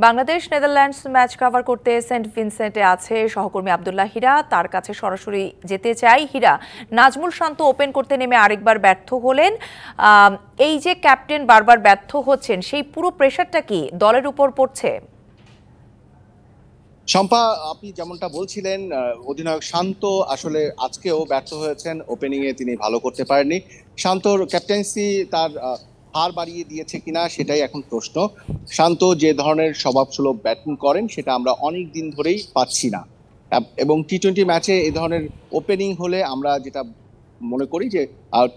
Bangladesh Netherlands match cover করতে Saint ভিনসেন্টে আছে সহকর্মী আব্দুল্লাহ হীরা। তার কাছে সরাসরি যেতে চাই। হীরা, নাজমুল শান্ত ওপেন করতে নেমে আরেকবার ব্যর্থ হলেন। এই যে ক্যাপ্টেন বারবার ব্যর্থ হচ্ছেন, সেই পুরো প্রেশারটা কি দলের উপর পড়ছে? শম্পা, আপনি যেমনটা বলছিলেন, অধিনায়ক শান্ত আসলে আজকেও ব্যর্থ হয়েছেন। ওপেনিং এ তিনি ভালো করতে পারেননি। শান্তর ক্যাপ্টেন্সি তার হার বাড়িয়ে দিয়েছে কিনা সেটাই এখন প্রশ্ন। শান্ত যে ধরনের স্বভাবসুলভ ব্যাটিং করেন সেটা আমরা অনেক দিন ধরেই পাচ্ছি না, এবং টি-20 ম্যাচে এই ধরনের ওপেনিং হলে আমরা যেটা মনে করি যে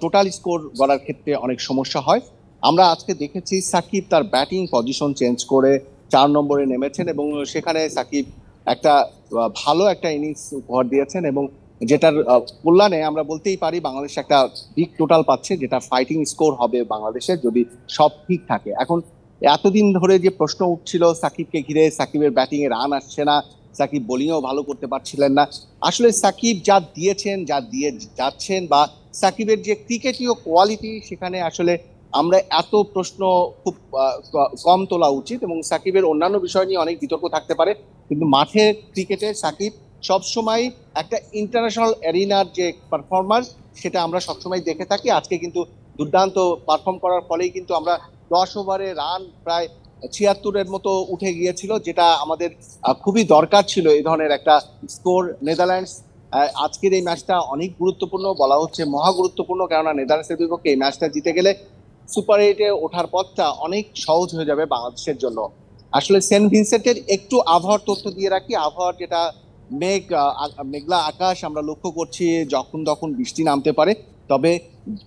টোটাল স্কোর গড়ার ক্ষেত্রে অনেক সমস্যা হয়। আমরা আজকে দেখেছি সাকিব তার ব্যাটিং পজিশন চেঞ্জ করে 4 নম্বরে নেমেছেন এবং সেখানে সাকিব একটা ভালো একটা ইনিংস উপহার দিয়েছেন, এবং যেটার কল্যাণে আমরা বলতেই পারি বাংলাদেশ একটা বিগ টোটাল পাচ্ছে, যেটা ফাইটিং স্কোর হবে বাংলাদেশের যদি সব ঠিক থাকে। এখন এতদিন ধরে যে প্রশ্ন উঠছিল সাকিবকে ঘিরে, সাকিবের ব্যাটিং এ রান আসছে না, সাকিব বোলিংও ভালো করতে পারছিলেন না। আসলে সাকিব যা দিয়েছেন, যা দিয়ে যাচ্ছেন, বা সাকিবের যে ক্রিকেটীয় কোয়ালিটি, সেখানে আসলে আমরা এত প্রশ্ন খুব কম তোলা উচিত। এবং সাকিবের অন্যান্য বিষয় নিয়ে অনেক বিতর্ক থাকতে পারে, কিন্তু মাঠের ক্রিকেটে সাকিব সবসময় একটা ইন্টারন্যাশনাল এরিনার যে পারফরম্যান্স সেটা আমরা সবসময় দেখে থাকি। আজকে কিন্তু দুর্দান্ত পারফর্ম করার ফলেই কিন্তু আমরা 10 ওভারে রান প্রায় 76-এর মতো উঠে গিয়েছিল, যেটা আমাদের খুবই দরকার ছিল। এই ধরনের একটা স্কোর নেদারল্যান্ডস আজকের এই ম্যাচটা অনেক গুরুত্বপূর্ণ, বলা হচ্ছে মহা গুরুত্বপূর্ণ, কেননা নেদারল্যান্ডসের বিপক্ষে এই ম্যাচটা জিতে গেলে সুপার 8-এ ওঠার পথটা অনেক সহজ হয়ে যাবে বাংলাদেশের জন্য। আসলে সেন্ট ভিনসেন্টের একটু আবহাওয়ার তথ্য দিয়ে রাখি। আবহাওয়ার যেটা মেঘলা আকাশ আমরা লক্ষ্য করছি, যখন তখন বৃষ্টি নামতে পারে। তবে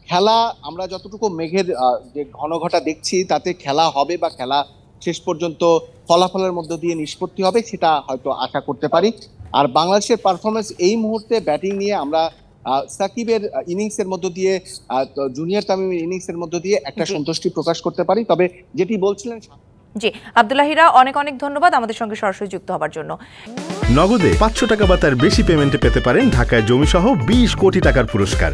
খেলা আমরা যতটুকু মেঘের যে ঘন ঘটা দেখছি, তাতে খেলা হবে বা খেলা শেষ পর্যন্ত ফলাফলের মধ্য দিয়ে নিষ্পত্তি হবে, সেটা হয়তো আশা করতে পারি। আর বাংলাদেশের পারফরমেন্স এই মুহূর্তে ব্যাটিং নিয়ে আমরা সাকিবের ইনিংসের মধ্য দিয়ে, জুনিয়র তামিমের ইনিংসের মধ্য দিয়ে একটা সন্তুষ্টি প্রকাশ করতে পারি। তবে যেটি বলছিলেন। জি, আব্দুল্লাহ হীরা, অনেক অনেক ধন্যবাদ আমাদের সঙ্গে সরাসরি যুক্ত হবার জন্য। নগদে 500 টাকা বা তার বেশি পেমেন্টে পেতে পারেন ঢাকায় জমিসহ 20 কোটি টাকার পুরস্কার।